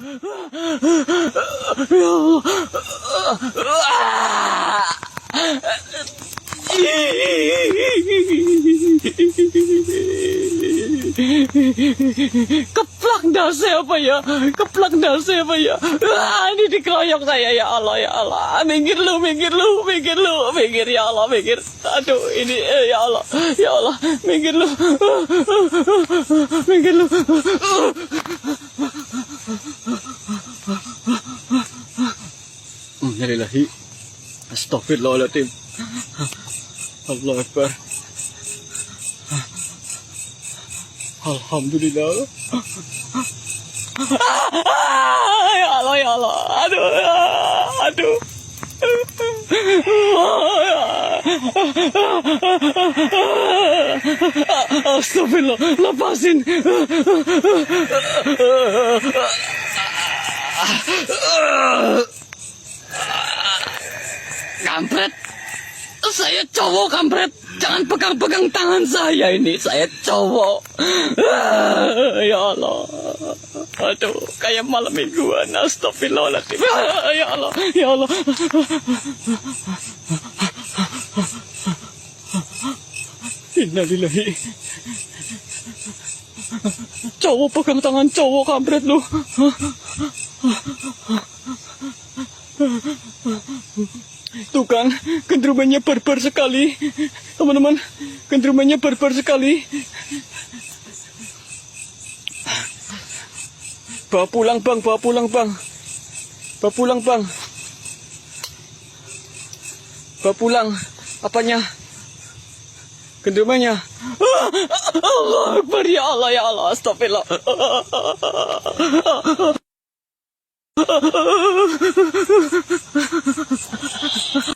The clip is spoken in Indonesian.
Ya Keplak dasnya apa ya? Keplak dasnya apa ya? Ini dikeroyok saya, ya Allah, ya Allah. Minggir lu, minggir lu, minggir lu, minggir, ya Allah, minggir. Aduh, ini ya Allah, ya Allah, minggir lu, minggir lu. Innalillahi, astagfirullahaladzim. Allah Akbar. Alhamdulillah. Ya Allah, ya Allah. Aduh, aduh. Astagfirullah, lepasin. Kampret. Saya cowok, kampret. Jangan pegang-pegang tangan saya ini. Saya cowok. Ya Allah. Aduh, kayak malam mingguan. Astagfirullahaladzim. Ya Allah, ya Allah. Innalillahi. Cowok pegang tangan cowok, kampret lu. Tuh kan, gendrumennya barbar sekali. Teman-teman, gendrumennya barbar sekali. Bawa pulang bang, bawa pulang bang. Bawa pulang bang. Bawa pulang. Apanya? Gendrumennya. Allah Akbar, ya Allah, ya Allah. Astagfirullah.